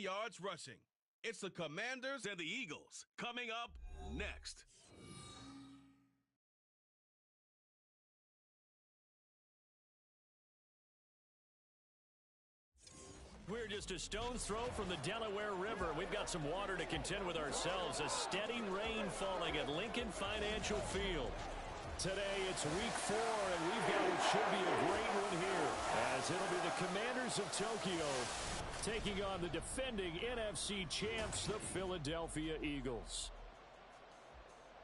yards rushing. It's the Commanders and the Eagles coming up next. We're just a stone's throw from the Delaware River. We've got some water to contend with ourselves. A steady rain falling at Lincoln Financial Field. Today it's week 4, and we've got what should be a great one here, as it'll be the Commanders of Tokyo taking on the defending NFC champs, the Philadelphia Eagles.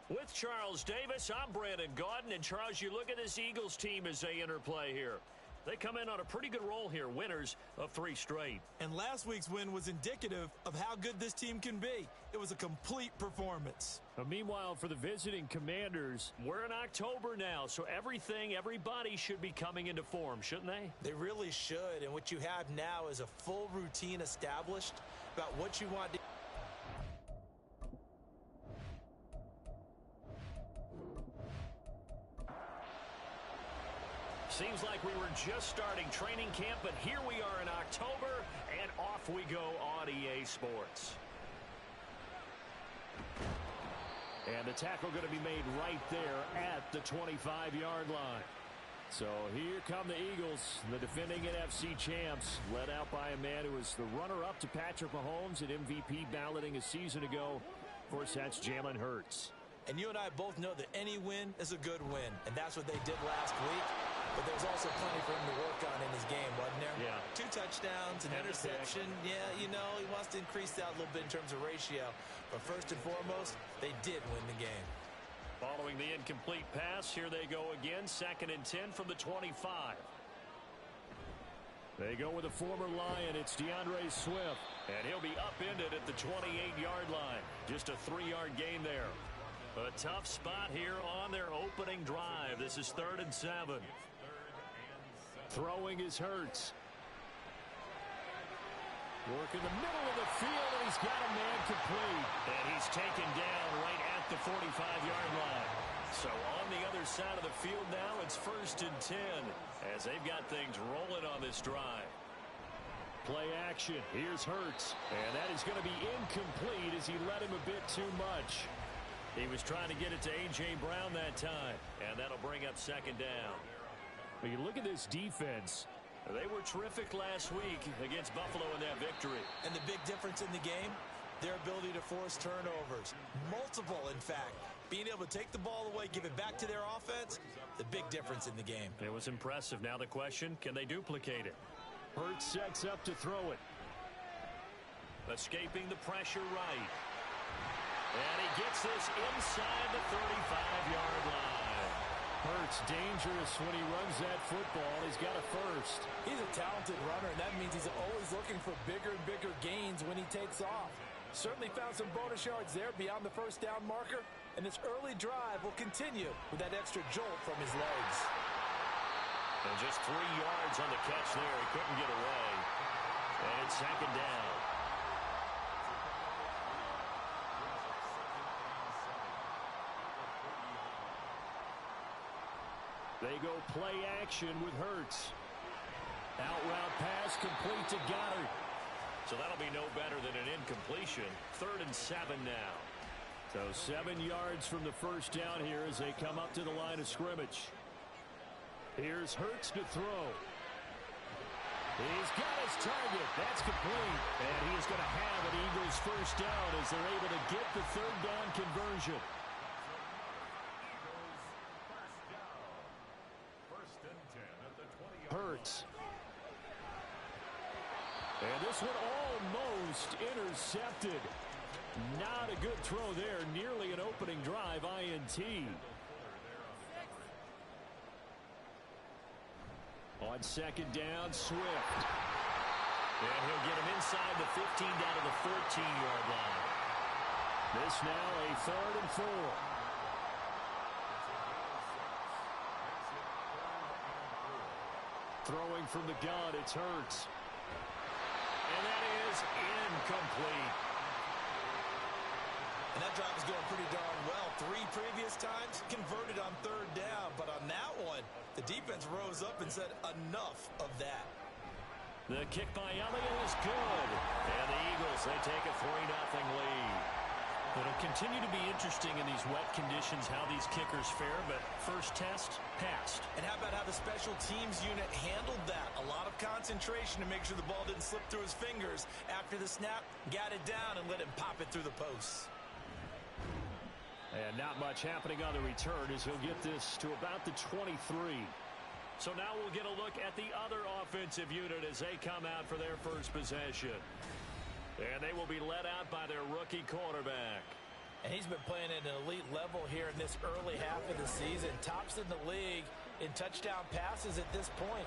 With Charles Davis, I'm Brandon Gaudin, and Charles, you look at this Eagles team as they interplay here. They come in on a pretty good roll here, winners of 3 straight. And last week's win was indicative of how good this team can be. It was a complete performance. But meanwhile, for the visiting Commanders, we're in October now, so everybody should be coming into form, shouldn't they? They really should, and what you have now is a full routine established about what you want to do. Seems like we were just starting training camp, but here we are in October, and off we go on EA Sports. And the tackle going to be made right there at the 25-yard line. So here come the Eagles, the defending NFC champs, led out by a man who was the runner-up to Patrick Mahomes at MVP balloting a season ago. Of course, that's Jalen Hurts. And you and I both know that any win is a good win, and that's what they did last week. But there's also plenty for him to work on in his game, wasn't there? Yeah. 2 touchdowns, an interception. Yeah, you know, he wants to increase that a little bit in terms of ratio. But first and foremost, they did win the game. Following the incomplete pass, here they go again. 2nd and 10 from the 25. They go with a former Lion. It's DeAndre Swift. And he'll be upended at the 28-yard line. Just a 3-yard gain there. A tough spot here on their opening drive. This is 3rd and 7. Throwing is Hurts. Work in the middle of the field, and he's got a man complete. And he's taken down right at the 45-yard line. So on the other side of the field now, it's 1st and 10 as they've got things rolling on this drive. Play action. Here's Hurts. And that is going to be incomplete as he led him a bit too much. He was trying to get it to A.J. Brown that time, and that'll bring up 2nd down. But you look at this defense. They were terrific last week against Buffalo in that victory. And the big difference in the game, their ability to force turnovers. Multiple, in fact. Being able to take the ball away, give it back to their offense, the big difference in the game. It was impressive. Now the question, can they duplicate it? Hurts sets up to throw it. Escaping the pressure right. And he gets this inside the 35-yard line. Hurts dangerous when he runs that football. He's got a first. He's a talented runner, and that means he's always looking for bigger and bigger gains when he takes off. Certainly found some bonus yards there beyond the 1st down marker, and this early drive will continue with that extra jolt from his legs. And just 3 yards on the catch there. He couldn't get away. And it's 2nd down. They go play action with Hurts. Out route pass complete to Goddard. So that'll be no better than an incompletion. 3rd and 7 now. So 7 yards from the 1st down here as they come up to the line of scrimmage. Here's Hurts to throw. He's got his target. That's complete. And he is going to have an Eagles 1st down as they're able to get the 3rd down conversion. Hurts. And this one almost intercepted. Not a good throw there. Nearly an opening drive INT. On 2nd down, Swift. And he'll get him inside the 15 down to the 14-yard line. This now a 3rd and 4. Throwing from the gun, it's Hurts. And that is incomplete. And that drive is going pretty darn well. 3 previous times converted on 3rd down. But on that one, the defense rose up and said enough of that. The kick by Elliott is good. And the Eagles, they take a 3-0 lead. It'll continue to be interesting in these wet conditions how these kickers fare, but first test, passed. And how about how the special teams unit handled that? A lot of concentration to make sure the ball didn't slip through his fingers. After the snap, got it down and let him pop it through the posts. And not much happening on the return as he'll get this to about the 23. So now we'll get a look at the other offensive unit as they come out for their first possession. And they will be led out by their rookie quarterback. And he's been playing at an elite level here in this early half of the season. Tops in the league in touchdown passes at this point.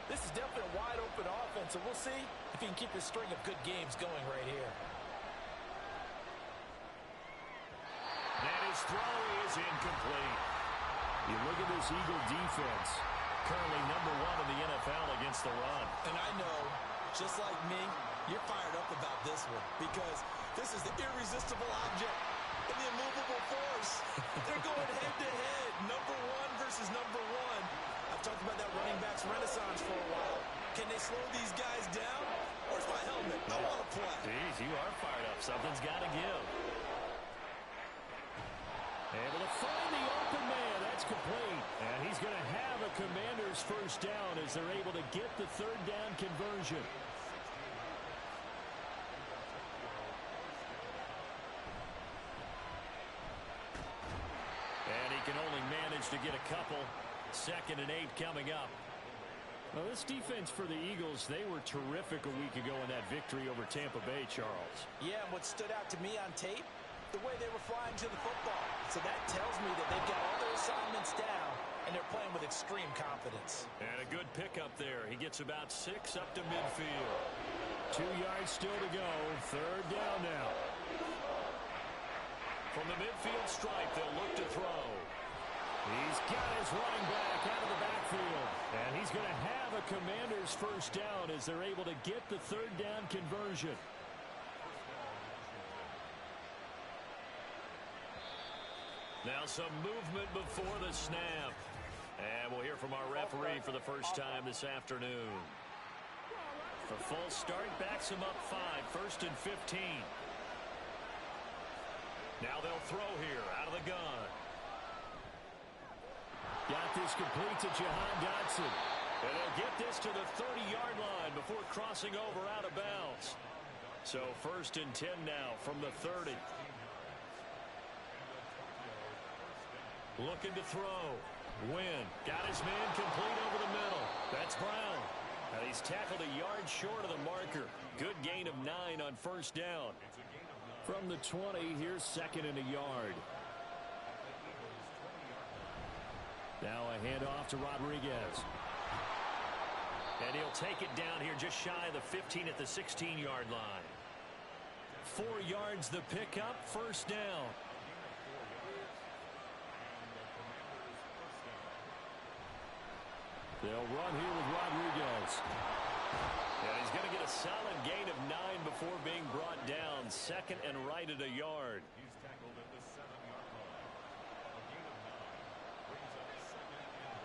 This is definitely a wide-open offense, so we'll see if he can keep his string of good games going right here. And his throw is incomplete. You look at this Eagle defense, currently #1 in the NFL against the run. And I know, just like me, you're fired up about this one because this is the irresistible object and the immovable force. They're going head-to-head, #1 versus #1. I've talked about that running backs renaissance for a while. Can they slow these guys down? Where's my helmet? I want to play. Jeez, you are fired up. Something's got to give. Able to find the open man. That's complete. And he's going to have a Commander's first down as they're able to get the third down conversion. And he can only manage to get a couple. 2nd and 8 coming up. Well, this defense for the Eagles, they were terrific a week ago in that victory over Tampa Bay, Charles. Yeah, and what stood out to me on tape, the way they were flying to the football. So that tells me that they've got all their assignments down, and they're playing with extreme confidence. And a good pickup there. He gets about 6 up to midfield. 2 yards still to go. Third down now. From the midfield stripe, they'll look to throw. He's got his running back out of the backfield. And he's going to have a Commander's first down as they're able to get the third down conversion. Now some movement before the snap. And we'll hear from our referee for the first time this afternoon. The full start backs him up 5, 1st and 15. Now they'll throw here out of the gun. Got this complete to Jahan Dotson. And they'll get this to the 30-yard line before crossing over out of bounds. So 1st and 10 now from the 30. Looking to throw. Wynn got his man complete over the middle. That's Brown. And he's tackled a yard short of the marker. Good gain of 9 on first down. From the 20, here's 2nd and a yard. Now a handoff to Rodriguez. And he'll take it down here just shy of the 15 at the 16-yard line. 4 yards the pickup, first down. They'll run here with Rodriguez. And he's going to get a solid gain of 9 before being brought down. 2nd and right at a yard. He's tackled at the 7-yard line. A gain of 9 brings up 2nd and 1.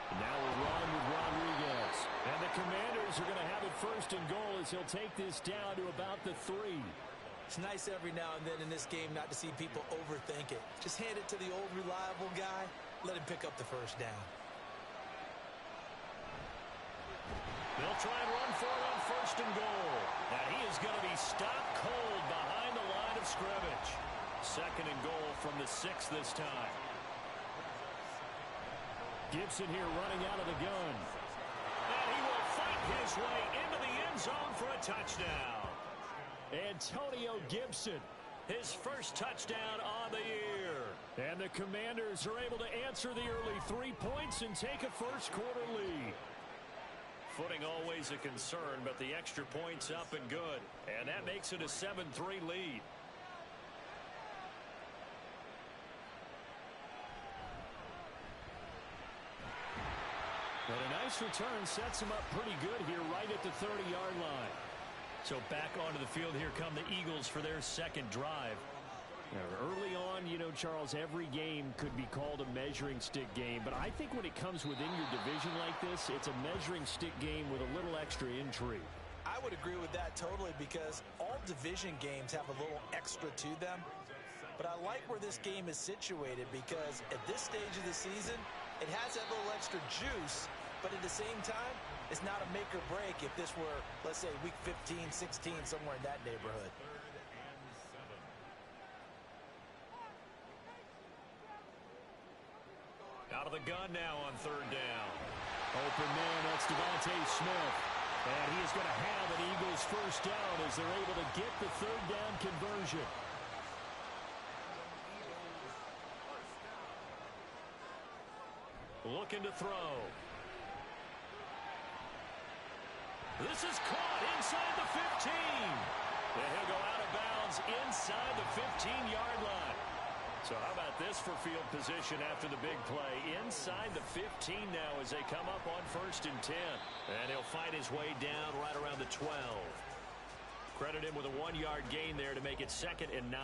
And now we'll run with Rodriguez. And the Commanders are going to have it 1st and goal as he'll take this down to about the 3. It's nice every now and then in this game not to see people overthink it. Just hand it to the old reliable guy. Let him pick up the first down. They'll try and run for it on 1st and goal. And he is going to be stopped cold behind the line of scrimmage. 2nd and goal from the 6 this time. Gibson here running out of the gun. And he will fight his way into the end zone for a touchdown. Antonio Gibson, his first touchdown on the year. And the Commanders are able to answer the early 3 points and take a first-quarter lead. Footing always a concern, but the extra point's up and good. And that makes it a 7-3 lead. But a nice return sets him up pretty good here right at the 30-yard line. So back onto the field here come the Eagles for their second drive. Early on, you know, Charles, every game could be called a measuring stick game. But I think when it comes within your division like this, it's a measuring stick game with a little extra intrigue. I would agree with that totally because all division games have a little extra to them. But I like where this game is situated because at this stage of the season, it has that little extra juice. But at the same time, it's not a make or break if this were, let's say, week 15, 16, somewhere in that neighborhood. Out of the gun now on third down. Open man, that's Devontae Smith. And he is going to have an Eagles first down as they're able to get the third down conversion. Looking to throw. This is caught inside the 15. And he'll go out of bounds inside the 15-yard line. So how about this for field position after the big play? Inside the 15 now as they come up on 1st and 10. And he'll fight his way down right around the 12. Credit him with a 1-yard gain there to make it 2nd and 9.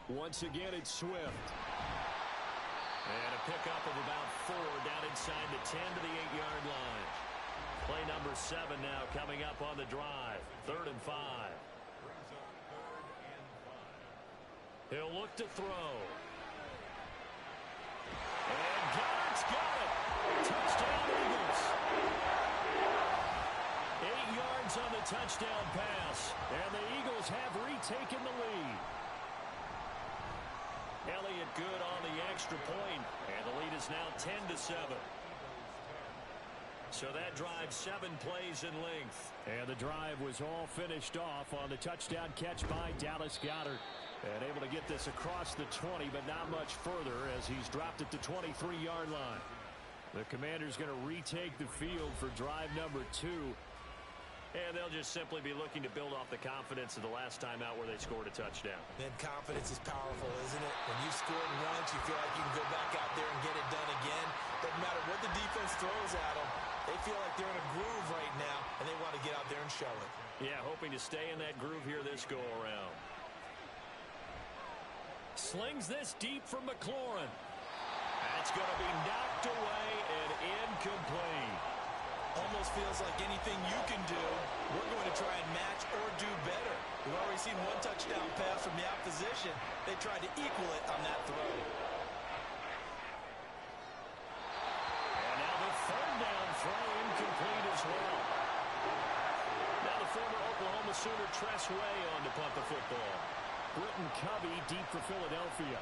Once again, it's Swift. And a pickup of about 4 down inside the 10 to the 8-yard line. Play number 7 now coming up on the drive. 3rd and 5. He'll look to throw. And Goddard's got it. Touchdown Eagles. 8 yards on the touchdown pass. And the Eagles have retaken the lead. Elliott good on the extra point, and the lead is now 10-7. So that drive 7 plays in length. And the drive was all finished off on the touchdown catch by Dallas Goedert. And able to get this across the 20, but not much further as he's dropped at the 23-yard line. The Commanders going to retake the field for drive number 2. And they'll just simply be looking to build off the confidence of the last time out where they scored a touchdown. And confidence is powerful, isn't it? When you scored once, you feel like you can go back out there and get it done again. Doesn't matter what the defense throws at them. They feel like they're in a groove right now, and they want to get out there and show it. Yeah, hoping to stay in that groove here this go-around. Slings this deep from McLaurin. That's going to be knocked away and incomplete. Almost feels like anything you can do, we're going to try and match or do better. We've already seen one touchdown pass from the opposition. They tried to equal it on that throw. And now the 3rd down throw incomplete as well. Now the former Oklahoma Sooner Tress Way on to punt the football. Britton Covey deep for Philadelphia.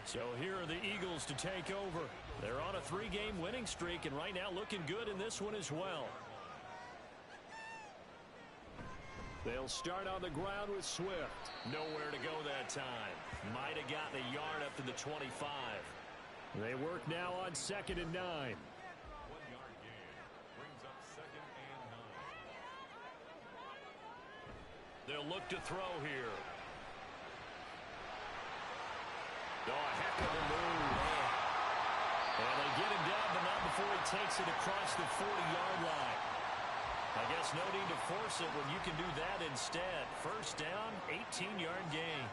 So here are the Eagles to take over. They're on a 3-game winning streak and right now looking good in this one as well. They'll start on the ground with Swift. Nowhere to go that time. Might have gotten a yard up to the 25. They work now on 2nd and 9. 1-yard gain brings up 2nd and 9. They'll look to throw here. Oh, a heck of a move. And they get him down, but not before he takes it across the 40-yard line. I guess no need to force it when you can do that instead. First down, 18-yard gain.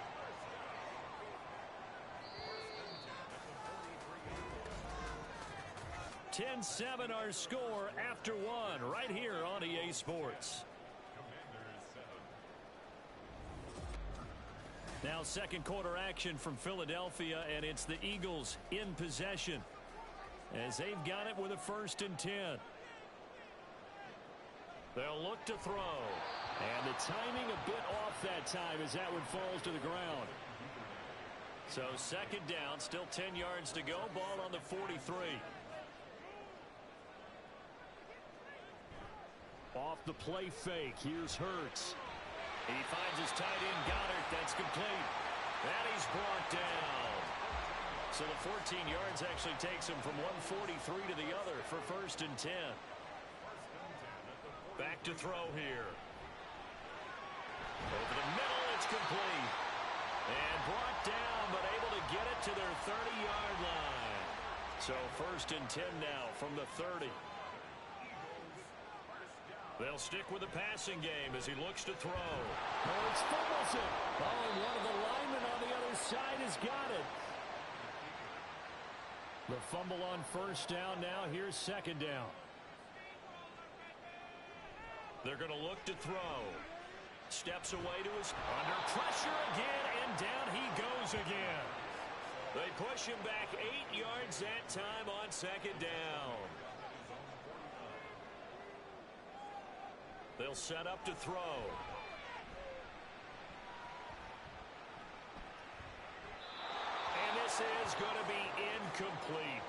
(10-7) our score after 1 right here on EA Sports. Now 2nd quarter action from Philadelphia, and it's the Eagles in possession as they've got it with a 1st and 10. They'll look to throw, and the timing a bit off that time as that one falls to the ground. So 2nd down, still 10 yards to go, ball on the 43. Off the play fake, here's Hurts. He finds his tight end, Goddard. That's complete. And he's brought down. So the 14 yards actually takes him from 143 to the other for 1st and 10. Back to throw here. Over the middle, it's complete. And brought down, but able to get it to their 30-yard line. So 1st and 10 now from the 30. They'll stick with the passing game as he looks to throw. Hurts fumbles it. Oh, and one of the linemen on the other side has got it. The fumble on 1st down now. Here's 2nd down. They're going to look to throw. Steps away to his under pressure again, and down he goes again. They push him back 8 yards that time on 2nd down. They'll set up to throw. And this is going to be incomplete.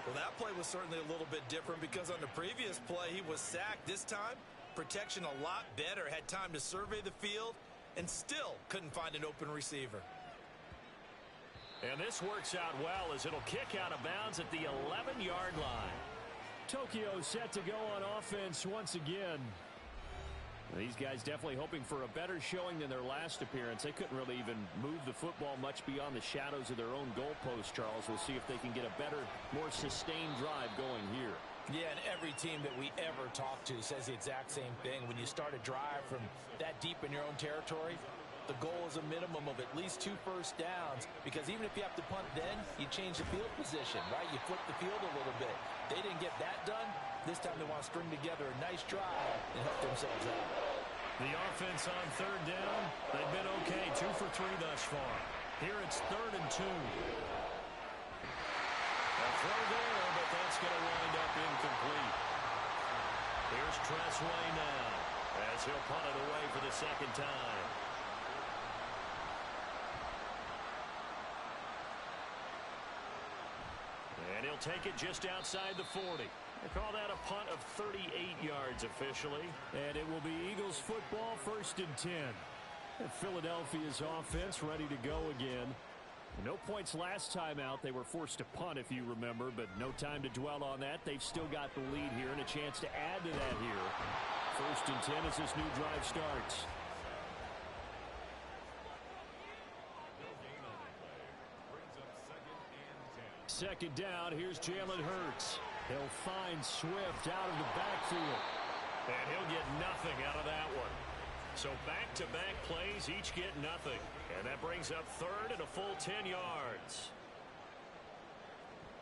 Well, that play was certainly a little bit different because on the previous play, he was sacked. This time, protection a lot better. Had time to survey the field and still couldn't find an open receiver. And this works out well as it'll kick out of bounds at the 11-yard line. Tokyo set to go on offense once again. These guys definitely hoping for a better showing than their last appearance. They couldn't really even move the football much beyond the shadows of their own goalpost, Charles. We'll see if they can get a better, more sustained drive going here. Yeah, and every team that we ever talk to says the exact same thing. When you start a drive from that deep in your own territory, the goal is a minimum of at least 2 first downs, because even if you have to punt then, you change the field position, right? You flip the field a little bit. They didn't get that done. This time they want to string together a nice drive and help themselves out. The offense on 3rd down, they've been okay, 2 for 3 thus far. Here it's 3rd and 2. A throw there, but that's going to wind up incomplete. Here's Tressway now as he'll punt it away for the 2nd time. And he'll take it just outside the 40. They call that a punt of 38 yards officially. And it will be Eagles football, 1st and 10. And Philadelphia's offense ready to go again. No points last time out. They were forced to punt, if you remember, but no time to dwell on that. They've still got the lead here and a chance to add to that here. 1st and 10 as this new drive starts. Second down, here's Jalen Hurts. He'll find Swift out of the backfield. And he'll get nothing out of that one. So back-to-back plays, each get nothing. And that brings up 3rd and a full 10 yards.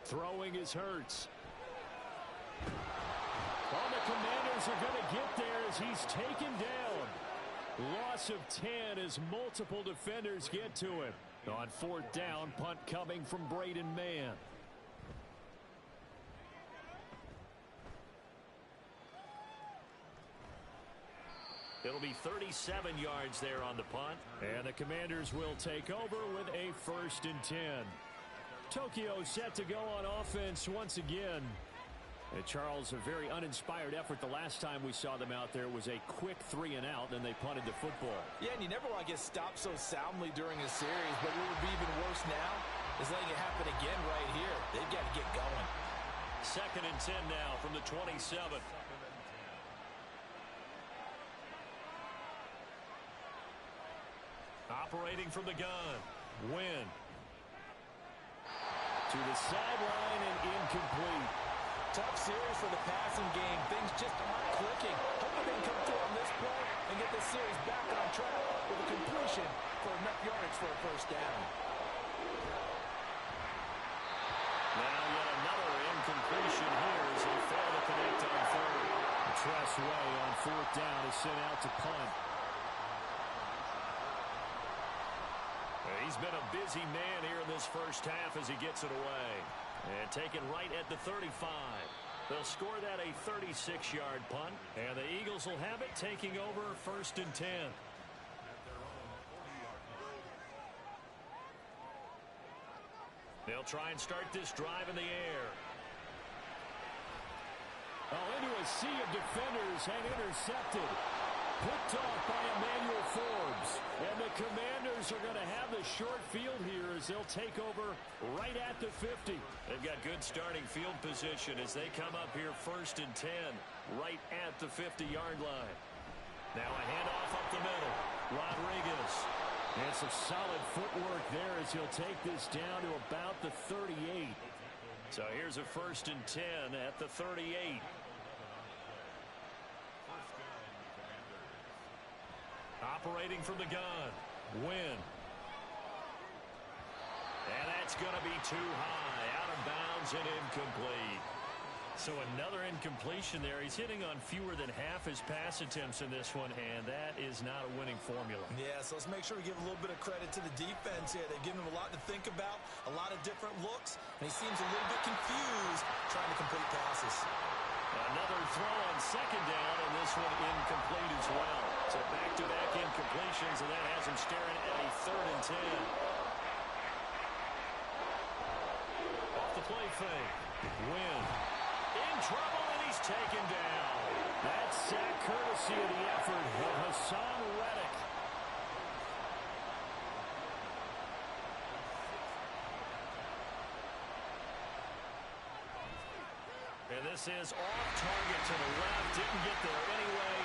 Throwing is Hurts. Well, the Commanders are going to get there as he's taken down. Loss of 10 as multiple defenders get to him. On 4th down, punt coming from Braden Mann. It'll be 37 yards there on the punt. And the Commanders will take over with a 1st and 10. Tokyo set to go on offense once again. And Charles, a very uninspired effort. The last time we saw them out there was a quick 3 and out, and they punted the football. Yeah, and you never want to get stopped so soundly during a series, but what would be even worse now is letting it happen again right here. They've got to get going. 2nd and 10 now from the 27. Operating from the gun. Win. To the sideline and incomplete. Tough series for the passing game. Things just aren't clicking. Hoping they can come through on this play and get this series back on track with a completion for enough yardage for a 1st down. Now yet another incompletion here as they fail to connect on 3rd. Tressway on 4th down is sent out to punt. He's been a busy man here in this 1st half as he gets it away. And taken right at the 35. They'll score that a 36-yard punt. And the Eagles will have it taking over 1st and 10. They'll try and start this drive in the air. Oh, into a sea of defenders and intercepted. Picked off by Emmanuel Forbes. And the Commanders are going to have the short field here as they'll take over right at the 50. They've got good starting field position as they come up here 1st and 10, right at the 50-yard line. Now a handoff up the middle. Rodriguez. It's some solid footwork there as he'll take this down to about the 38. So here's a 1st and 10 at the 38. Operating from the gun. Win. And that's going to be too high. Out of bounds and incomplete. So another incompletion there. He's hitting on fewer than half his pass attempts in this one, and that is not a winning formula. Yeah, so let's make sure we give a little bit of credit to the defense here. They've given him a lot to think about, a lot of different looks, and he seems a little bit confused trying to complete passes. Another throw on 2nd down, and this one incomplete as well. So back-to-back incompletions, and that has him staring at a 3rd and 10. Off the play fake. Win. In trouble, and he's taken down. That's sack courtesy of the effort of Hassan Reddick. And this is off target to the left. Didn't get there anyway.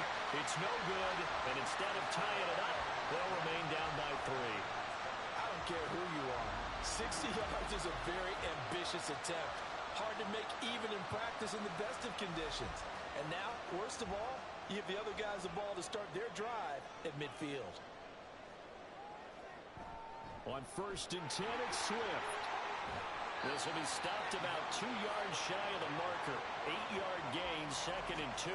It's no good. And instead of tying it up, they'll remain down by 3. I don't care who you are. 60 yards is a very ambitious attempt. Hard to make even in practice in the best of conditions. And now, worst of all, you give the other guys the ball to start their drive at midfield. On 1st and 10, it's Swift. This will be stopped about 2 yards shy of the marker. 8-yard gain, 2nd and 2.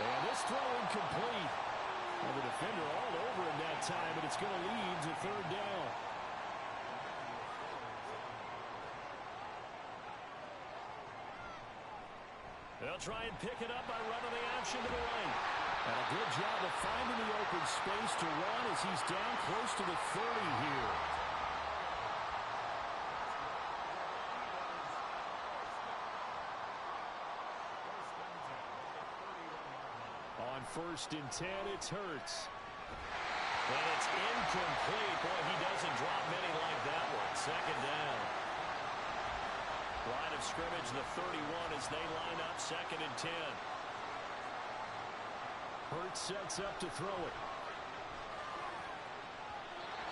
And this throw incomplete. Well, the defender all over him that time, but it's going to lead to 3rd down. They'll try and pick it up by running the option to the right. And a good job of finding the open space to run as he's down close to the 30 here. On 1st and 10, it's Hurts. And it's incomplete. Boy, he doesn't drop many like that one. 2nd down. Line of scrimmage, the 31 as they line up 2nd and 10. Hurts sets up to throw it.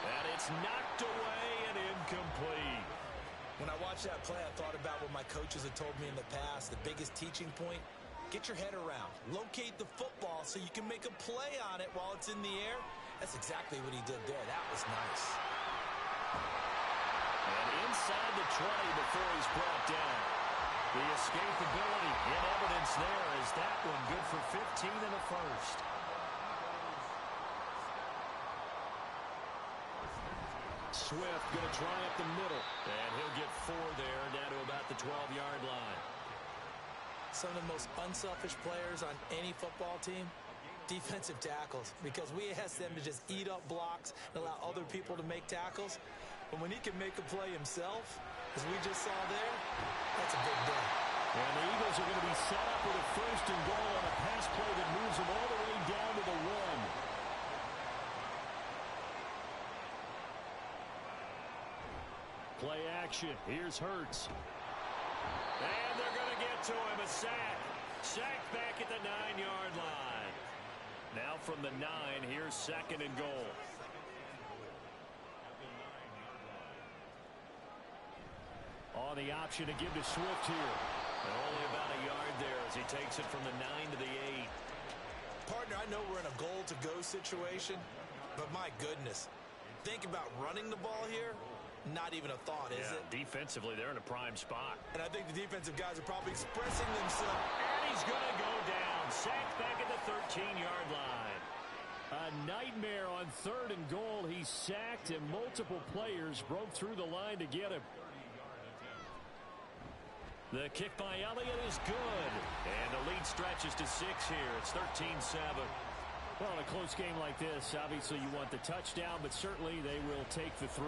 And it's knocked away and incomplete. When I watched that play, I thought about what my coaches had told me in the past. The biggest teaching point, get your head around. Locate the football so you can make a play on it while it's in the air. That's exactly what he did there. That was nice. And inside the 20 before he's brought down. The escapability in evidence there is that one good for 15 in the 1st. Swift going to try up the middle. And he'll get 4 there, down to about the 12-yard line. Some of the most unselfish players on any football team, defensive tackles, because we ask them to just eat up blocks and allow other people to make tackles. But when he can make a play himself, as we just saw there, that's a big day. And the Eagles are going to be set up with a 1st and goal on a pass play that moves them all the way down to the 1. Play action. Here's Hurts. And they're going to get to him. A sack. Sacked back at the 9-yard line. Now from the 9, here's 2nd and goal. On the option to give to Swift here. And only about a yard there as he takes it from the 9 to the 8. Partner, I know we're in a goal-to-go situation, but my goodness. Think about running the ball here. Not even a thought, is it? Defensively, they're in a prime spot. And I think the defensive guys are probably expressing themselves. And he's going to go down. Sacked back at the 13-yard line. A nightmare on 3rd and goal. He's sacked, and multiple players broke through the line to get him. The kick by Elliott is good. And the lead stretches to 6 here. It's 13-7. Well, in a close game like this, obviously you want the touchdown, but certainly they will take the 3.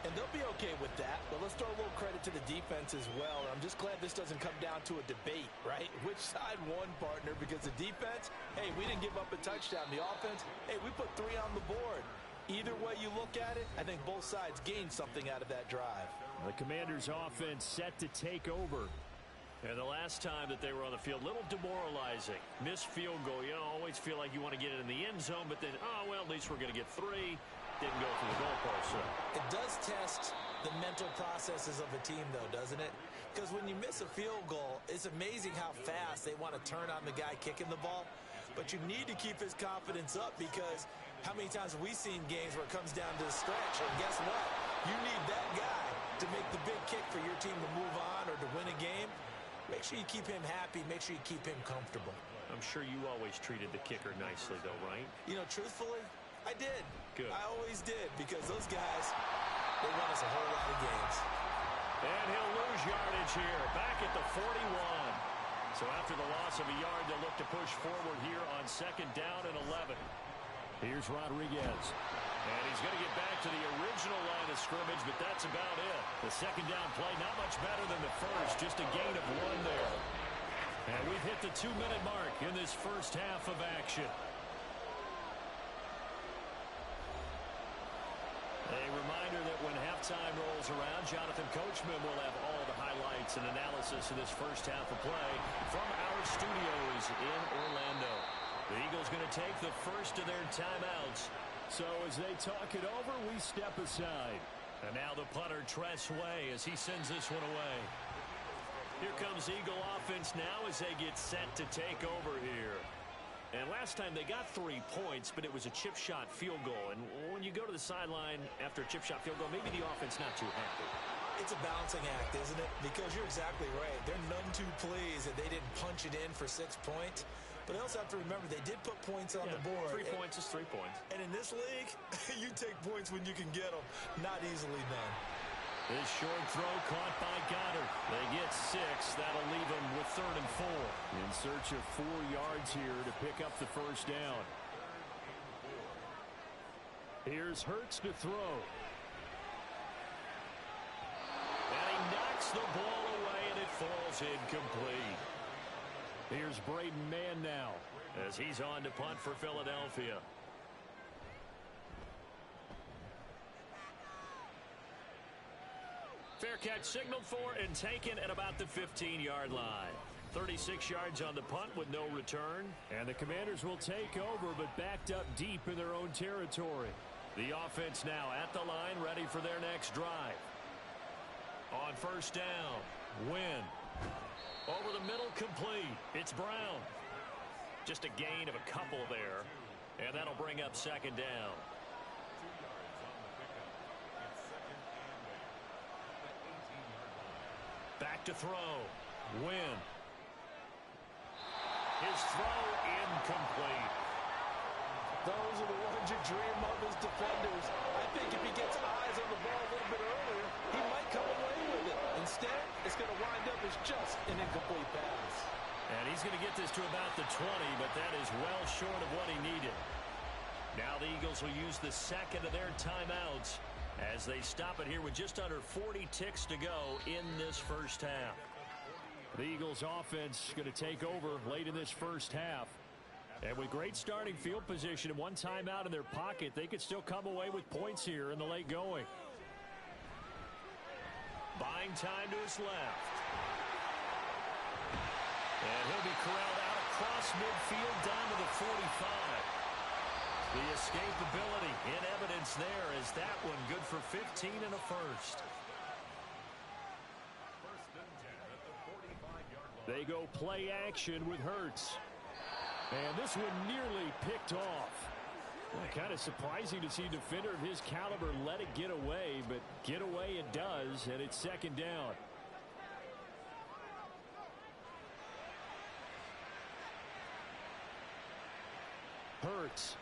And they'll be okay with that, but let's throw a little credit to the defense as well. I'm just glad this doesn't come down to a debate, right? Which side won, partner? Because the defense, hey, we didn't give up a touchdown. The offense, hey, we put 3 on the board. Either way you look at it, I think both sides gained something out of that drive. The Commanders' offense set to take over. And the last time that they were on the field, a little demoralizing. Missed field goal. You always feel like you want to get it in the end zone, but then, oh, well, at least we're going to get 3. Didn't go through the goalpost. So. It does test the mental processes of a team, though, doesn't it? Because when you miss a field goal, it's amazing how fast they want to turn on the guy kicking the ball. But you need to keep his confidence up, because how many times have we seen games where it comes down to the stretch, and guess what? You need that guy to make the big kick for your team to move on or to win a game. Make sure you keep him happy. Make sure you keep him comfortable. I'm sure you always treated the kicker nicely, though, right? You know, truthfully, I did. Good. I always did, because those guys, they won us a whole lot of games. And he'll lose yardage here, back at the 41. So after the loss of a yard, they'll look to push forward here on 2nd down and 11. Here's Rodriguez. And he's going to get back to the original line of scrimmage, but that's about it. The 2nd down play, not much better than the first, just a gain of 1 there. And we've hit the 2-minute mark in this first half of action. A reminder that when halftime rolls around, Jonathan Coachman will have all the highlights and analysis of this first half of play from our studios in Orlando. The Eagles going to take the first of their timeouts. So as they talk it over, we step aside. And now the punter, Tress Way, as he sends this one away. Here comes Eagle offense now as they get set to take over here. And last time they got 3 points, but it was a chip shot field goal. And when you go to the sideline after a chip shot field goal, maybe the offense not too happy. It's a balancing act, isn't it? Because you're exactly right. They're none too pleased that they didn't punch it in for 6 points. But they also have to remember they did put points on the board. 3 points is 3 points. And in this league, you take points when you can get them. Not easily done. This short throw caught by Goddard. They get 6. That'll leave them with 3rd and 4. In search of 4 yards here to pick up the first down. Here's Hurts to throw. And he knocks the ball away, and it falls incomplete. Here's Braden Mann now as he's on to punt for Philadelphia. Fair catch signaled for and taken at about the 15-yard line. 36 yards on the punt with no return. And the Commanders will take over, but backed up deep in their own territory. The offense now at the line, ready for their next drive. On 1st down, Wynn. Over the middle, complete. It's Brown. Just a gain of a couple there. And that'll bring up 2nd down. Back to throw. Wynn. His throw incomplete. Those are the ones you dream of as defenders. I think if he gets eyes on the ball a little bit earlier, he might come away with it. Instead, it's going to wind up as just an incomplete pass. And he's going to get this to about the 20, but that is well short of what he needed. Now the Eagles will use the 2nd of their timeouts as they stop it here with just under 40 ticks to go in this first half. The Eagles offense going to take over late in this first half. And with great starting field position and 1 timeout in their pocket, they could still come away with points here in the late going. Buying time to his left. And he'll be corralled out across midfield down to the 45. The escapability in evidence there as that one good for 15 and a first. They go play action with Hurts. And this one nearly picked off. Well, kind of surprising to see a defender of his caliber let it get away, but get away it does, and it's 2nd down. Hurts.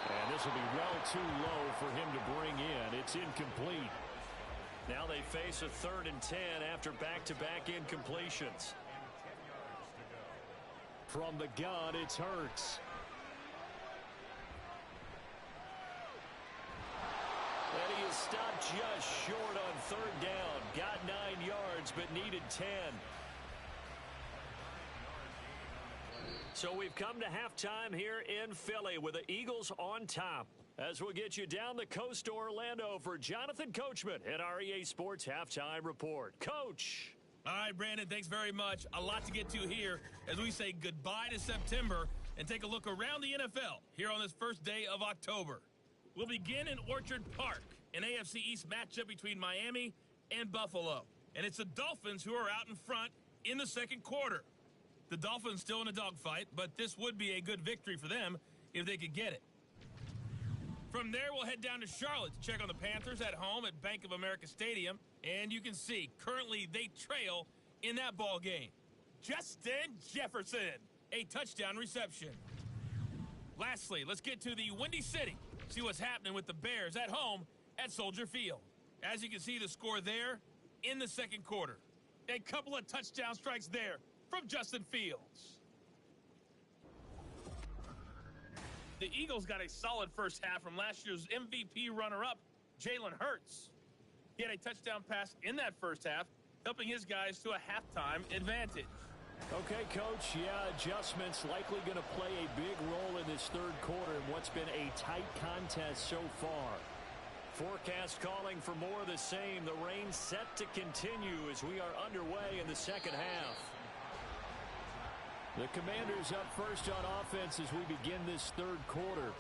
And this will be well too low for him to bring in. It's incomplete. Now they face a 3rd and 10 after back-to-back incompletions. From the gun, it's Hurts. And he is stopped just short on 3rd down. Got 9 yards, but needed 10. So we've come to halftime here in Philly with the Eagles on top. As we'll get you down the coast to Orlando for Jonathan Coachman at our EA Sports Halftime Report. Coach. All right, Brandon, thanks very much. A lot to get to here as we say goodbye to September and take a look around the NFL here on this first day of October. We'll begin in Orchard Park, an AFC East matchup between Miami and Buffalo. And it's the Dolphins who are out in front in the second quarter. The Dolphins still in a dogfight, but this would be a good victory for them if they could get it. From there, we'll head down to Charlotte to check on the Panthers at home at Bank of America Stadium. And you can see, currently they trail in that ball game. Justin Jefferson, a touchdown reception. Lastly, let's get to the Windy City. See what's happening with the Bears at home at Soldier Field. As you can see, the score there in the second quarter. A couple of touchdown strikes there from Justin Fields. The Eagles got a solid first half from last year's MVP runner-up, Jalen Hurts. He had a touchdown pass in that first half, helping his guys to a halftime advantage. Okay, Coach, adjustments likely going to play a big role in this third quarter in what's been a tight contest so far. Forecast calling for more of the same. The rain set to continue as we are underway in the second half. The Commanders up first on offense as we begin this third quarter.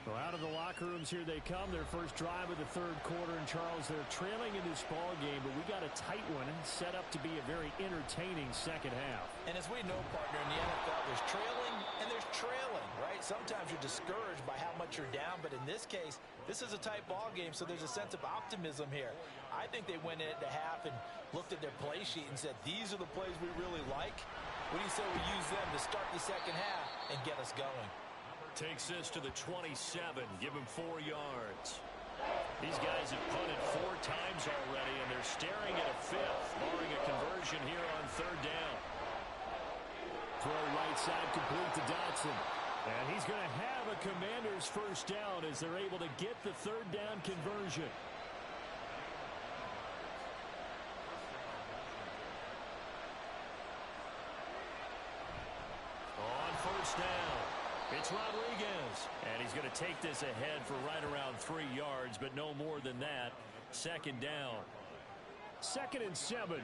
Well, out of the locker rooms here they come. Their first drive of the third quarter. And, Charles, they're trailing in this ball game, but we got a tight one set up to be a very entertaining second half. And as we know, partner, in the NFL, there's trailing and there's trailing, right? Sometimes you're discouraged by how much you're down, but in this case, this is a tight ball game, so there's a sense of optimism here. I think they went into half and looked at their play sheet and said, these are the plays we really like. What do you say we use them to start the second half and get us going? Takes this to the 27, give him 4 yards. These guys have punted 4 times already, and they're staring at a fifth, barring a conversion here on third down. Throw right side complete to Dotson. And he's going to have a Commander's first down as they're able to get the third down conversion. On first down, it's Rodriguez. And he's going to take this ahead for right around 3 yards, but no more than that. Second down. 2nd and 7.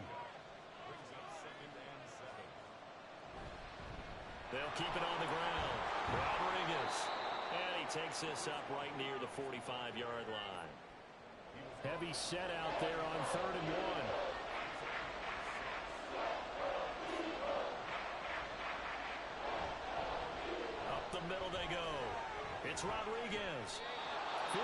They'll keep it on the ground. Rodriguez. And he takes this up right near the 45-yard line. Heavy set out there on 3rd and 1. Up the middle they go. It's Rodriguez.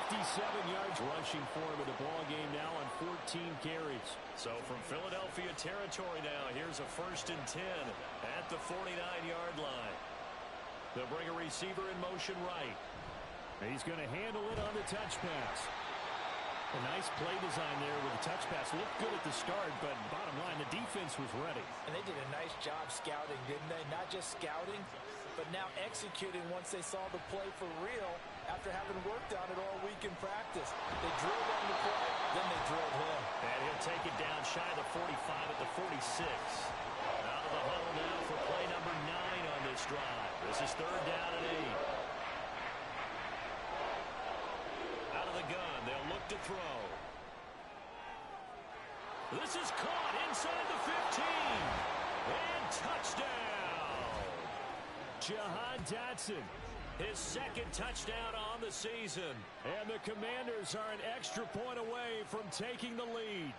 57 yards rushing for him in the ball game now on 14 carries. So from Philadelphia territory now, here's a 1st and 10 at the 49-yard line. They'll bring a receiver in motion right. He's going to handle it on the touch pass. A nice play design there with the touch pass. Looked good at the start, but bottom line, the defense was ready. And they did a nice job scouting, didn't they? Not just scouting, but now executing once they saw the play for real after having worked on it all week in practice. They drilled on the play, then they drilled him. And he'll take it down shy of the 45 at the 46. Out of the huddle now for play number 9 on this drive. This is 3rd down and 8. Out of the gun, they'll look to throw. This is caught inside the 15. And touchdown. Jahan Dotson. His 2nd touchdown on the season. And the Commanders are an extra point away from taking the lead.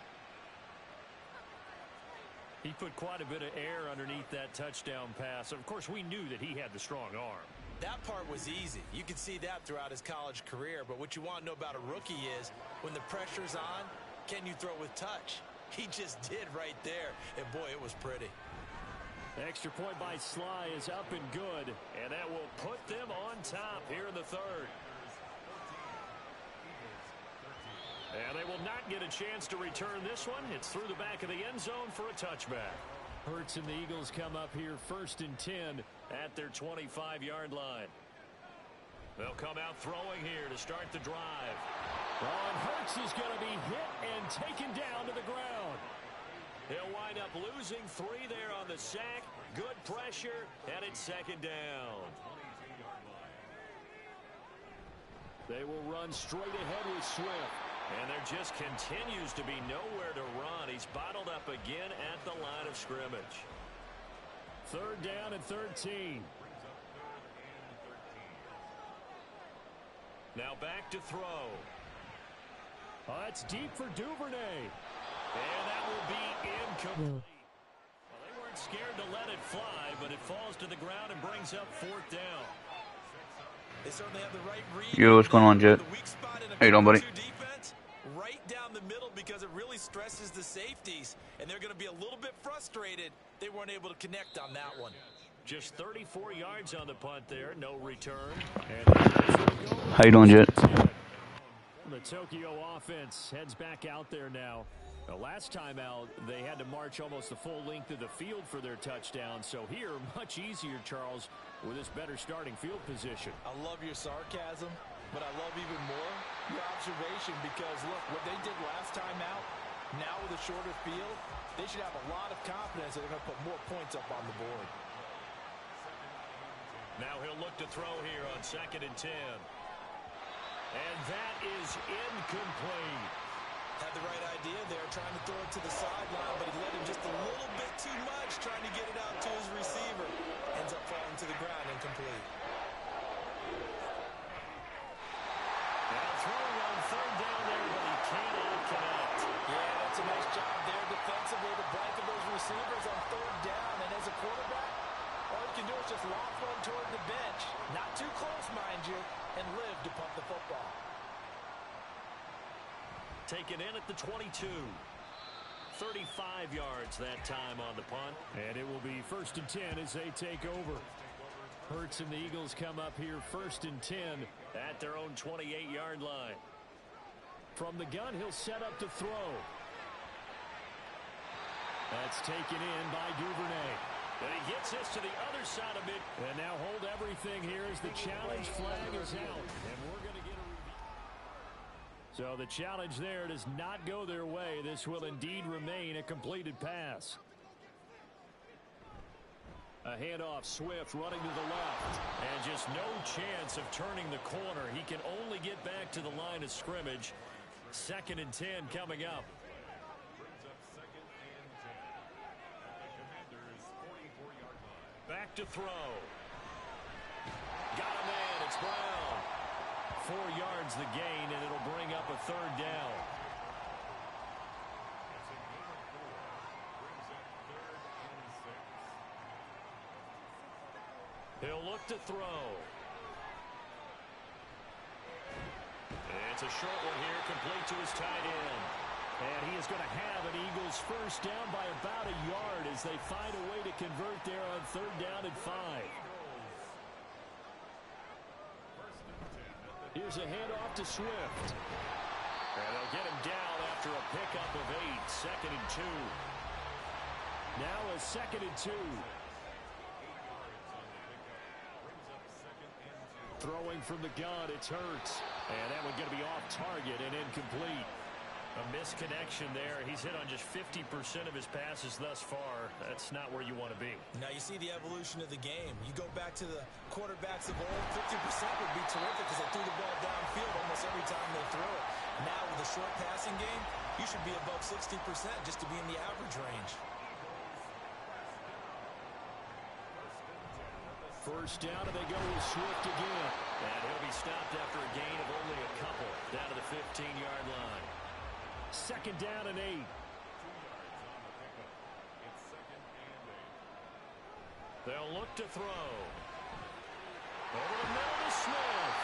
He put quite a bit of air underneath that touchdown pass. Of course, we knew that he had the strong arm. That part was easy. You could see that throughout his college career. But what you want to know about a rookie is when the pressure's on, can you throw with touch? He just did right there. And, boy, it was pretty. Extra point by Sly is up and good. And that will put them on top here in the 3rd. And they will not get a chance to return this one. It's through the back of the end zone for a touchback. Hurts and the Eagles come up here 1st and 10 at their 25-yard line. They'll come out throwing here to start the drive. Oh, and Hurts is going to be hit and taken down to the ground. He'll wind up losing 3 there on the sack. Good pressure, and it's 2nd down. They will run straight ahead with Swift. And there just continues to be nowhere to run. He's bottled up again at the line of scrimmage. 3rd down and 13. Now back to throw. It's deep for Duvernay. And that will be incomplete. Well, they weren't scared to let it fly, but it falls to the ground and brings up 4th down. They certainly have the right read. Yo, what's going on, Jet? How you doing, buddy? Defense, right down the middle because it really stresses the safeties, and they're going to be a little bit frustrated they weren't able to connect on that one. Just 34 yards on the punt there, no return. How you doing, Jet? The Tokyo offense heads back out there now. The last time out, they had to march almost the full length of the field for their touchdown. So here, much easier, Charles, with this better starting field position. I love your sarcasm, but I love even more your observation because, look, what they did last time out, now with a shorter field, they should have a lot of confidence that they're going to put more points up on the board. Now he'll look to throw here on 2nd and 10. And that is incomplete. Had the right idea there, trying to throw it to the sideline, but he let him just a little bit too much, trying to get it out to his receiver. Ends up falling to the ground, incomplete. Now throwing on 3rd down there, but he cannot connect. Yeah, that's a nice job there defensively to blanket those receivers on 3rd down. And as a quarterback, all you can do is just loft one toward the bench. Not too close, mind you, and live to punt the football. Taken in at the 22. 35 yards that time on the punt. And it will be 1st and 10 as they take over. Hurts and the Eagles come up here 1st and 10 at their own 28-yard line. From the gun, he'll set up to throw. That's taken in by Duvernay. And he gets this to the other side of it. And now hold everything here as the challenge flag is out. And we're going to get a review. So the challenge there does not go their way. This will indeed remain a completed pass. A handoff, Swift running to the left. And just no chance of turning the corner. He can only get back to the line of scrimmage. 2nd and 10 coming up. Back to throw. Got a man. It's Brown. 4 yards the gain, and it'll bring up a 3rd down. He'll look to throw. It's a short one here, complete to his tight end. And he is going to have an Eagles 1st down by about a yard as they find a way to convert there on 3rd down and 5. Here's a handoff to Swift. And they'll get him down after a pickup of 8. 2nd and 2. Now a 2nd and 2. Throwing from the gun, it's Hurts. And that one going to be off target and incomplete. A misconnection there. He's hit on just 50% of his passes thus far. That's not where you want to be. Now you see the evolution of the game. You go back to the quarterbacks of old, 50% would be terrific because they threw the ball downfield almost every time they throw it. Now with a short passing game, you should be above 60% just to be in the average range. 1st down, and they go with Swift again. And he'll be stopped after a gain of only a couple down to the 15-yard line. 2nd down and 8. They'll look to throw. Over the middle to Smith.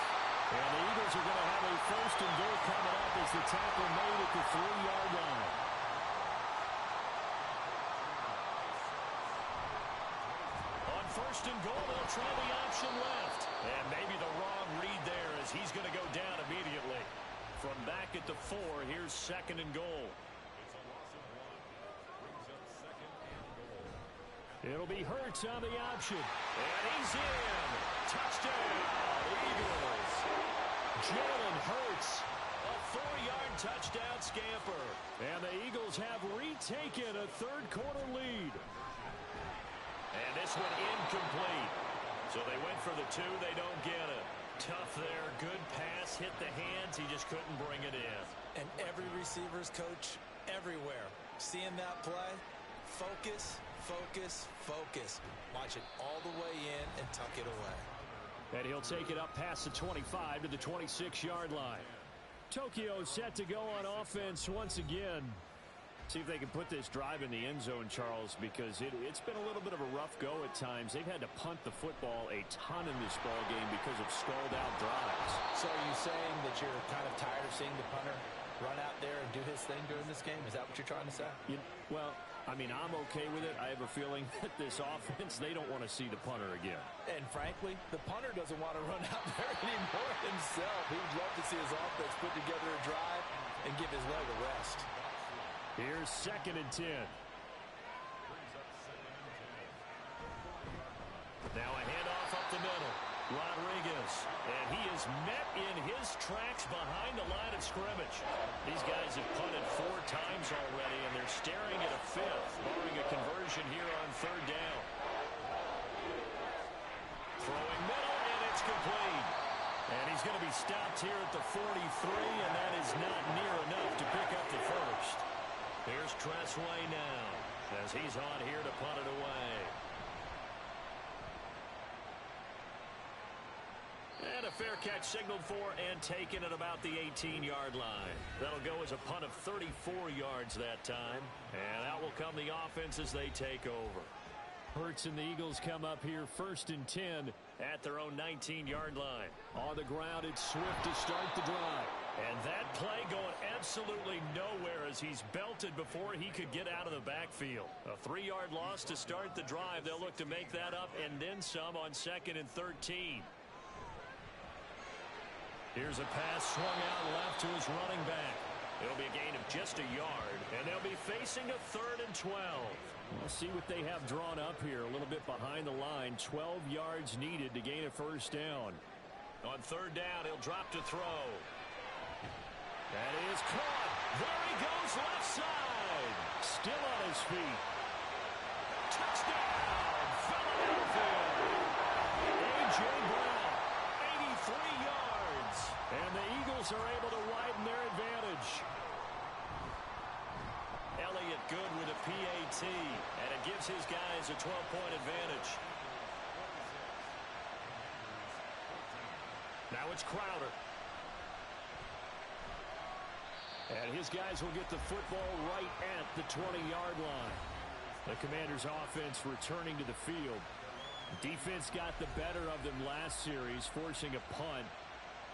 And the Eagles are going to have a 1st and goal coming up as the tackle made at the 3-yard line. On 1st and goal, they'll try the option left. And maybe the wrong read there as he's going to go down immediately. From back at the 4, here's 2nd and goal. It'll be Hurts on the option. And he's in. Touchdown, Eagles. Jalen Hurts. A 4-yard touchdown scamper. And the Eagles have retaken a 3rd quarter lead. And this one incomplete. So they went for the 2, they don't get it. Tough there. Good pass. Hit the hands. He just couldn't bring it in. And every receiver's coach everywhere. Seeing that play, focus, focus, focus. Watch it all the way in and tuck it away. And he'll take it up past the 25 to the 26-yard line. Tokyo set to go on offense once again. See if they can put this drive in the end zone, Charles, because it's been a little bit of a rough go at times. They've had to punt the football a ton in this ball game because of stalled-out drives. So are you saying that you're kind of tired of seeing the punter run out there and do his thing during this game? Is that what you're trying to say? Well, I mean, I'm okay with it. I have a feeling that this offense, they don't want to see the punter again. And frankly, the punter doesn't want to run out there anymore himself. He would love to see his offense put together a drive and give his leg a rest. Here's 2nd and 10. Now a handoff up the middle. Rodriguez. And he is met in his tracks behind the line of scrimmage. These guys have punted 4 times already, and they're staring at a 5th, barring a conversion here on 3rd down. Throwing middle, and it's complete. And he's going to be stopped here at the 43, and that is not near enough to pick up the first. Here's Tressway now as he's on here to punt it away. And a fair catch signaled for and taken at about the 18-yard line. That'll go as a punt of 34 yards that time. And out will come the offense as they take over. Hurts and the Eagles come up here 1st and 10 at their own 19-yard line. On the ground, it's Swift to start the drive. And that play going absolutely nowhere as he's belted before he could get out of the backfield. A 3-yard loss to start the drive. They'll look to make that up and then some on 2nd and 13. Here's a pass swung out left to his running back. It'll be a gain of just a yard, and they'll be facing a 3rd and 12. We'll see what they have drawn up here. A little bit behind the line. 12 yards needed to gain a 1st down. On 3rd down, he'll drop to throw. That is caught. There he goes left side. Still on his feet. Touchdown, Philadelphia. A.J. Brown, 83 yards. And the Eagles are able to widen their advantage. Elliott good with a PAT, and it gives his guys a 12-point advantage. Now it's Crowder. And his guys will get the football right at the 20-yard line. The Commanders' offense returning to the field. Defense got the better of them last series, forcing a punt.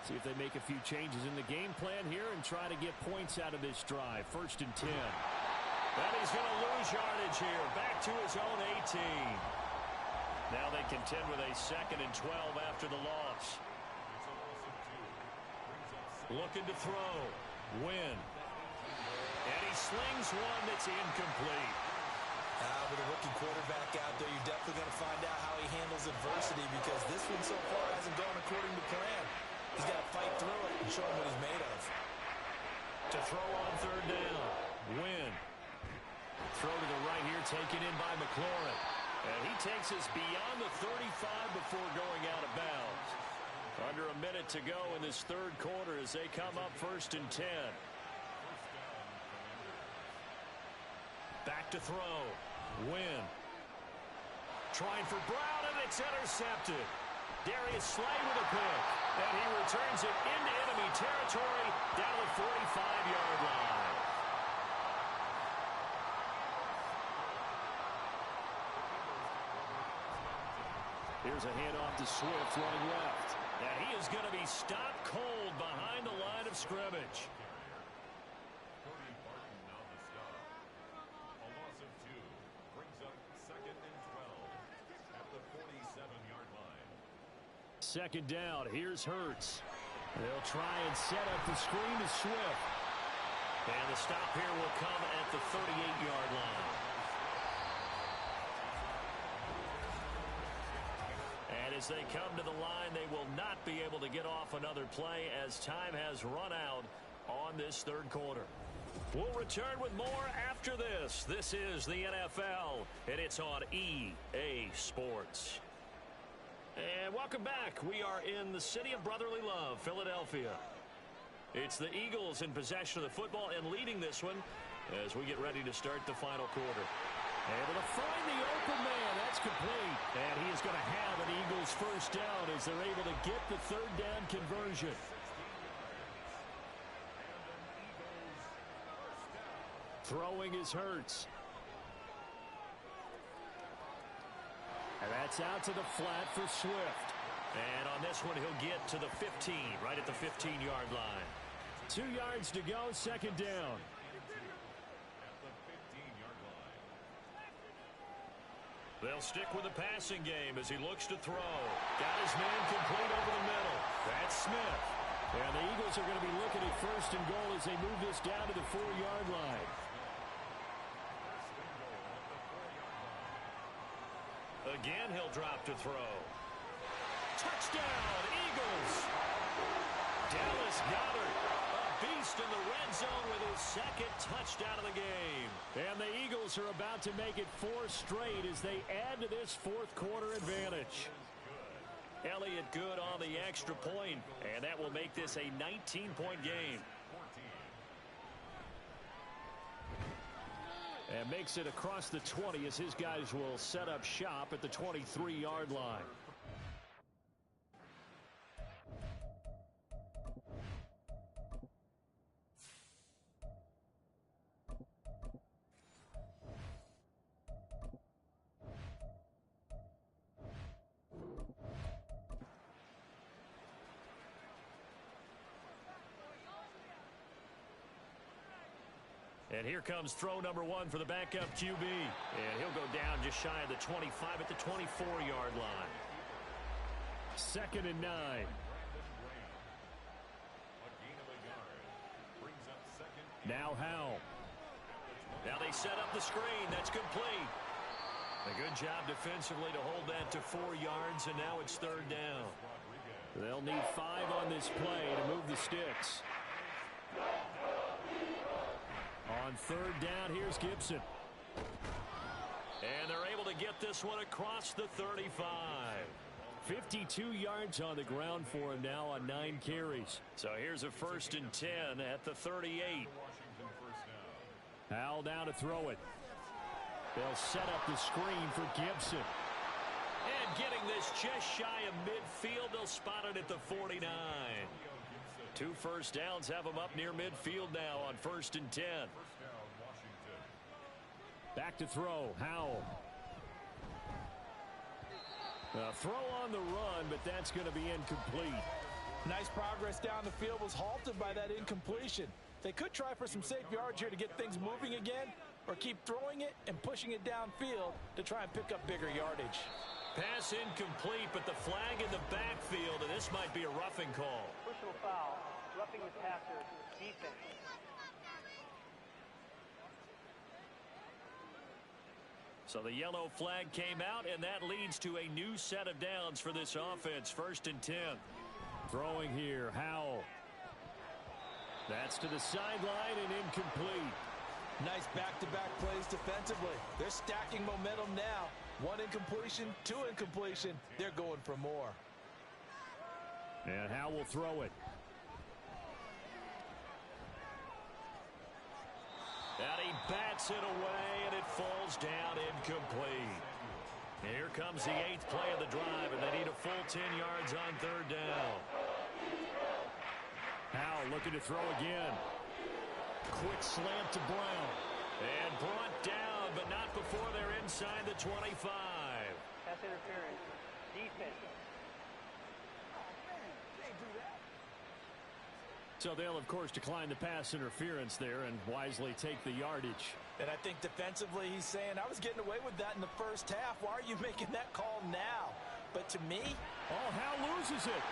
See if they make a few changes in the game plan here and try to get points out of this drive. 1st and 10. And he's going to lose yardage here. Back to his own 18. Now they contend with a 2nd and 12 after the loss. Looking to throw. Win. And he slings one that's incomplete. With a rookie quarterback out there, you're definitely going to find out how he handles adversity because this one so far hasn't gone according to plan. He's got to fight through it and show him what he's made of. To throw on 3rd down. Win. Throw to the right here, taken in by McLaurin. And he takes us beyond the 35 before going out of bounds. Under a minute to go in this 3rd quarter as they come up 1st and 10. Back to throw. Win. Trying for Brown, and it's intercepted. Darius Slay with a pick. And he returns it into enemy territory down the 45-yard line. Here's a handoff to Swift running left. And he is going to be stopped cold behind the line of scrimmage. A loss of 2 brings up 2nd and 12 at the 47-yard line. 2nd down. Here's Hurts. They'll try and set up the screen to Swift. And the stop here will come at the 38-yard line. And as they come to the line, they will not be able to get off another play as time has run out on this 3rd quarter. We'll return with more after this. This is the NFL, and it's on EA Sports. And welcome back. We are in the city of brotherly love, Philadelphia. It's the Eagles in possession of the football and leading this one as we get ready to start the final quarter. Able to find the open man. That's complete. And he is going to have an Eagles first down as they're able to get the third down conversion. Throwing is Hurts. And that's out to the flat for Swift. And on this one, he'll get to the 15, right at the 15-yard line. 2 yards to go, second down. They'll stick with the passing game as he looks to throw. Got his man complete over the middle. That's Smith. And the Eagles are going to be looking at first and goal as they move this down to the 4-yard line. Again, he'll drop to throw. Touchdown, Eagles! Dallas Goedert, a beast in the red zone with his second touchdown of the game. And the Eagles are about to make it 4 straight as they add to this fourth quarter advantage. Elliott good on the extra point, and that will make this a 19-point game. And makes it across the 20 as his guys will set up shop at the 23-yard line. And here comes throw number 1 for the backup QB. And he'll go down just shy of the 25 at the 24-yard line. 2nd and 9. Now Howell. Now they set up the screen. That's complete. A good job defensively to hold that to 4 yards, and now it's 3rd down. They'll need 5 on this play to move the sticks. On 3rd down, here's Gibson. And they're able to get this one across the 35. 52 yards on the ground for him now on 9 carries. So here's a 1st and 10 at the 38. Howell down to throw it. They'll set up the screen for Gibson. And getting this just shy of midfield, they'll spot it at the 49. 2 first downs have them up near midfield now on 1st and 10. Back to throw, Howell. A throw on the run, but that's going to be incomplete. Nice progress down the field was halted by that incompletion. They could try for some safe yards here to get things moving again, or keep throwing it and pushing it downfield to try and pick up bigger yardage. Pass incomplete, but the flag in the backfield, and this might be a roughing call. Personal foul, roughing the passer, defense. So the yellow flag came out, and that leads to a new set of downs for this offense. 1st and 10. Throwing here, Howell. That's to the sideline and incomplete. Nice back-to-back plays defensively. They're stacking momentum now. 1 incompletion, 2 incompletion. They're going for more. And Howell will throw it. And he bats it away, and it falls down incomplete. Here comes the 8th play of the drive, and they need a full 10 yards on 3rd down. Howell looking to throw again. Quick slant to Brown. And brought down, but not before they're inside the 25. Pass interference, defense. So they'll, of course, decline the pass interference there and wisely take the yardage. And I think defensively he's saying, I was getting away with that in the first half. Why are you making that call now? But to me, Howell loses it.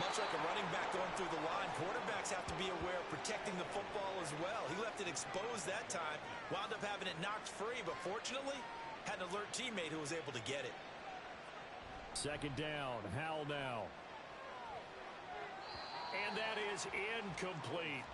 much like a running back going through the line, quarterbacks have to be aware of protecting the football as well. He left it exposed that time, wound up having it knocked free, but fortunately had an alert teammate who was able to get it. 2nd down, Howell now. And that is incomplete.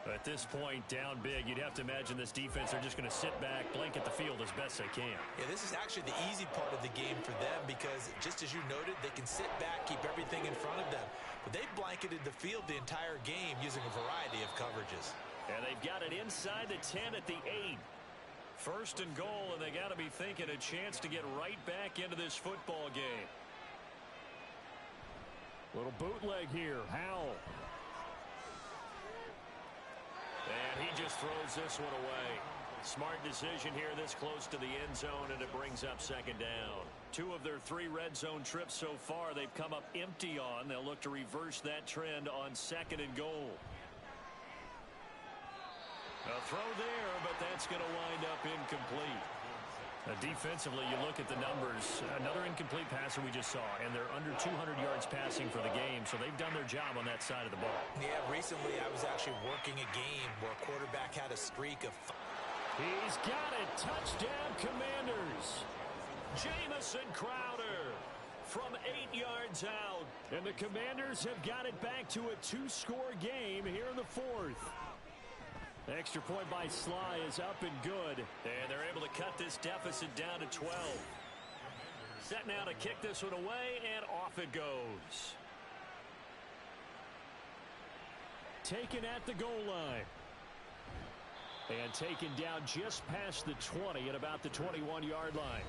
At this point, down big, you'd have to imagine this defense are just going to sit back, blanket the field as best they can. Yeah, this is actually the easy part of the game for them because, just as you noted, they can sit back, keep everything in front of them. But they've blanketed the field the entire game using a variety of coverages. And they've got it inside the 10 at the 8. First and goal, and they got to be thinking a chance to get right back into this football game. Little bootleg here. Howell. And he just throws this one away. Smart decision here this close to the end zone, and it brings up second down. 2 of their 3 red zone trips so far they've come up empty on. They'll look to reverse that trend on second and goal. A throw there, but that's going to wind up incomplete. Defensively, you look at the numbers. Another incomplete passer we just saw, and they're under 200 yards passing for the game, so they've done their job on that side of the ball. Yeah, recently I was actually working a game where a quarterback had a streak of... He's got it. Touchdown, Commanders. Jamison Crowder from 8 yards out. And the Commanders have got it back to a 2-score game here in the 4th. Extra point by Sly is up and good. And they're able to cut this deficit down to 12. Set now to kick this one away, and off it goes. Taken at the goal line. And taken down just past the 20 at about the 21-yard line.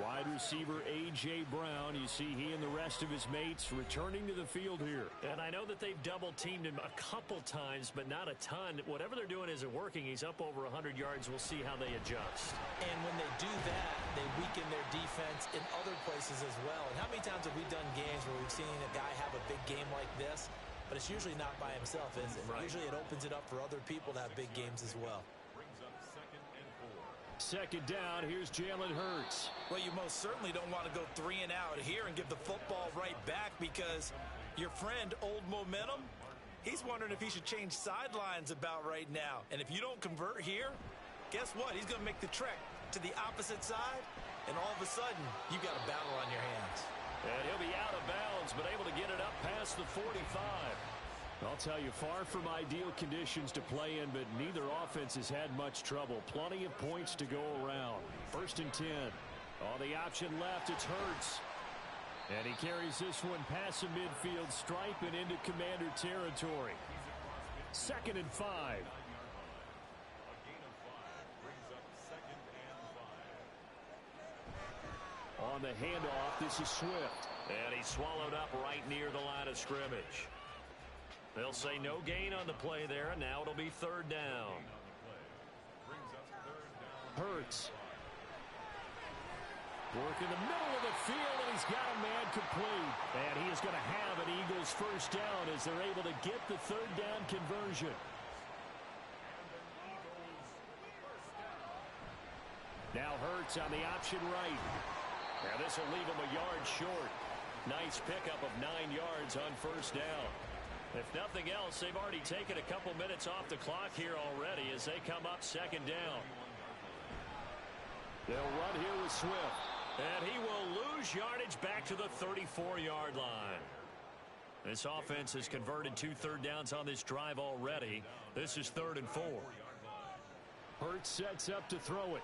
Wide receiver A.J. Brown, you see he and the rest of his mates returning to the field here. And I know that they've double-teamed him a couple times, but not a ton. Whatever they're doing isn't working. He's up over 100 yards. We'll see how they adjust. And when they do that, they weaken their defense in other places as well. And how many times have we done games where we've seen a guy have a big game like this, but it's usually not by himself, is it? Right. Usually it opens it up for other people to have big games as well. Second down, here's Jalen Hurts. Well, you most certainly don't want to go 3 and out here and give the football right back because your friend, Old Momentum, he's wondering if he should change sidelines about right now. And if you don't convert here, guess what? He's going to make the trek to the opposite side, and all of a sudden, you got a battle on your hands. And he'll be out of bounds, but able to get it up past the 45. I'll tell you, far from ideal conditions to play in, but neither offense has had much trouble. Plenty of points to go around. First and 10. On the option left, it's Hurts. And he carries this one past the midfield stripe and into Commander territory. Second and 5. On the handoff, this is Swift. And he's swallowed up right near the line of scrimmage. They'll say no gain on the play there, and now it'll be third down. Hurts. Work in the middle of the field, and he's got a man complete. And he is going to have an Eagles first down as they're able to get the third down conversion. Now Hurts on the option right. Now this will leave him a yard short. Nice pickup of 9 yards on first down. If nothing else, they've already taken a couple minutes off the clock here already as they come up second down. They'll run here with Swift. And he will lose yardage back to the 34-yard line. This offense has converted 2 third downs on this drive already. This is 3rd and 4. Hurts sets up to throw it.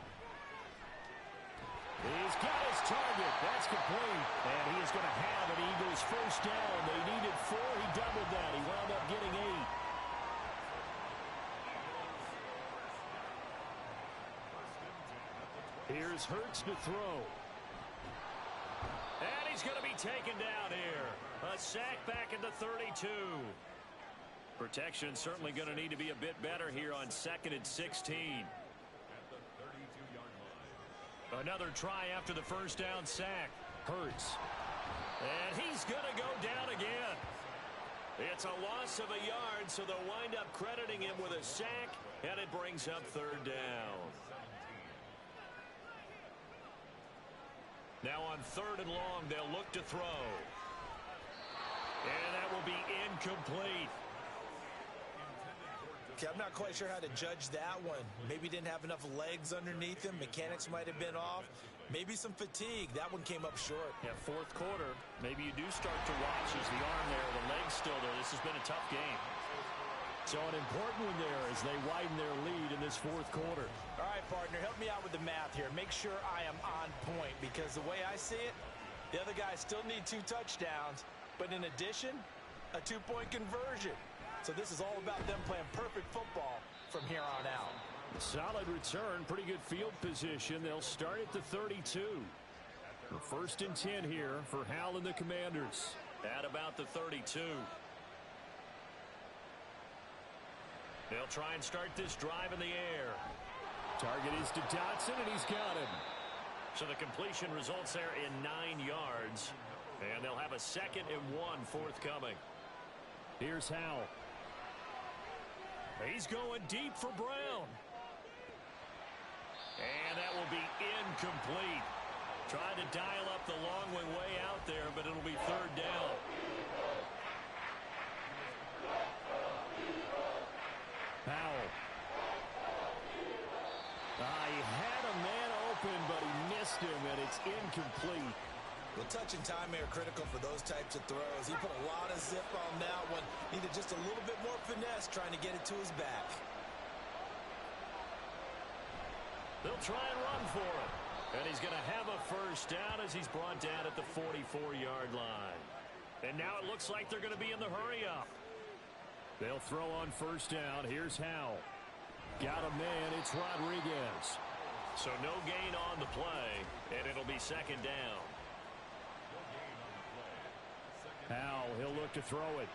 He's got his target. That's complete. And he is going to have an Eagles first down. They needed 4. He doubled that. He wound up getting 8. Here's Hurts to throw. And he's going to be taken down here. A sack back at the 32. Protection certainly going to need to be a bit better here on 2nd and 16. Another try after the first down sack. Hurts. And he's going to go down again. It's a loss of a yard, so they'll wind up crediting him with a sack, and it brings up third down. Now on 3rd and long, they'll look to throw. And that will be incomplete. Okay, I'm not quite sure how to judge that one. Maybe didn't have enough legs underneath him. Mechanics might have been off. Maybe some fatigue. That one came up short. Yeah, 4th quarter. Maybe you do start to watch as the arm there, the leg's still there. This has been a tough game. So an important one there as they widen their lead in this fourth quarter. All right, partner, help me out with the math here. Make sure I am on point because the way I see it, the other guys still need 2 touchdowns, but in addition, a 2-point conversion. So this is all about them playing perfect football from here on out. Solid return, pretty good field position. They'll start at the 32. The 1st and 10 here for Hal and the Commanders. At about the 32. They'll try and start this drive in the air. Target is to Dotson, and he's got him. So the completion results there in 9 yards. And they'll have a 2nd and 1 forthcoming. Here's Hal. He's going deep for Brown. And that will be incomplete. Trying to dial up the long way out there, but it'll be 3rd down. Powell. He had a man open, but he missed him, and it's incomplete. Well, touch and time here critical for those types of throws. He put a lot of zip on that one. Needed just a little bit more finesse trying to get it to his back. They'll try and run for him. And he's going to have a 1st down as he's brought down at the 44-yard line. And now it looks like they're going to be in the hurry-up. They'll throw on 1st down. Here's Hal. Got a man. It's Rodriguez. So no gain on the play, and it'll be 2nd down. Hal, he'll look to throw it.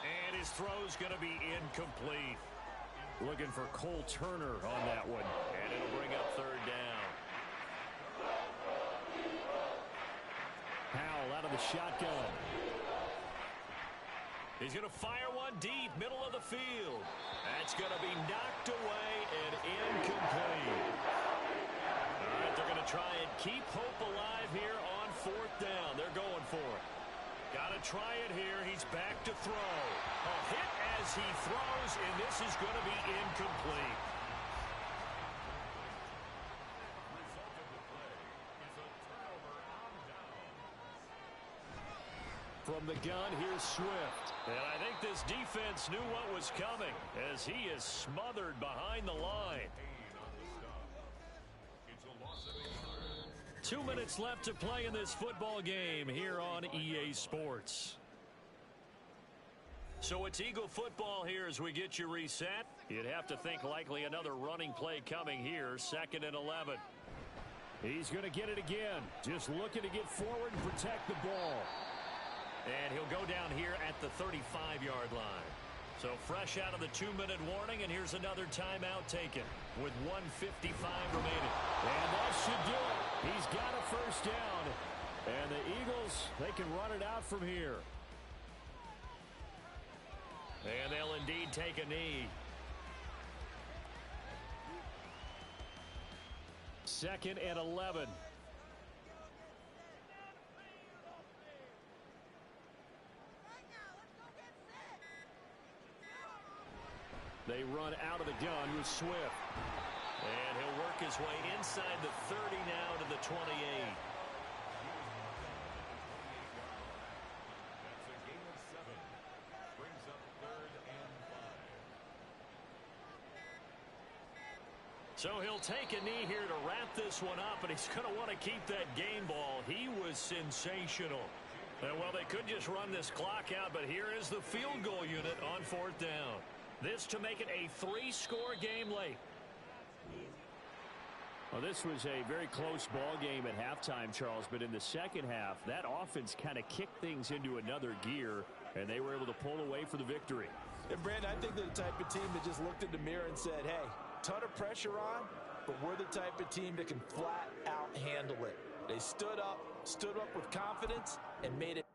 And his throw's going to be incomplete. Looking for Cole Turner on that one. And it'll bring up 3rd down. Hal out of the shotgun. He's going to fire one deep, middle of the field. That's going to be knocked away and incomplete. All right, they're going to try and keep hope alive here on 4th down. They're going for it. Got to try it here. He's back to throw. A hit as he throws, and this is going to be incomplete. From the gun, here's Swift. And I think this defense knew what was coming as he is smothered behind the line. 2 minutes left to play in this football game here on EA Sports. So it's Eagle football here as we get you reset. You'd have to think likely another running play coming here, 2nd and 11. He's going to get it again. Just looking to get forward and protect the ball. And he'll go down here at the 35-yard line. So fresh out of the 2-minute warning, and here's another timeout taken with 1:55 remaining. And that should do it. He's got a 1st down. And the Eagles, they can run it out from here. And they'll indeed take a knee. 2nd and 11. They run out of the gun with Swift. And he'll work his way inside the 30 now to the 28. That's a gain of 7. Brings up 3rd and 5. So he'll take a knee here to wrap this one up, and he's going to want to keep that game ball. He was sensational. And well, they could just run this clock out, but here is the field goal unit on 4th down. This to make it a 3-score game late. Well, this was a very close ball game at halftime, Charles, but in the second half, that offense kind of kicked things into another gear, and they were able to pull away for the victory. And, Brandon, I think they're the type of team that just looked in the mirror and said, hey, ton of pressure on, but we're the type of team that can flat out handle it. They stood up with confidence and made it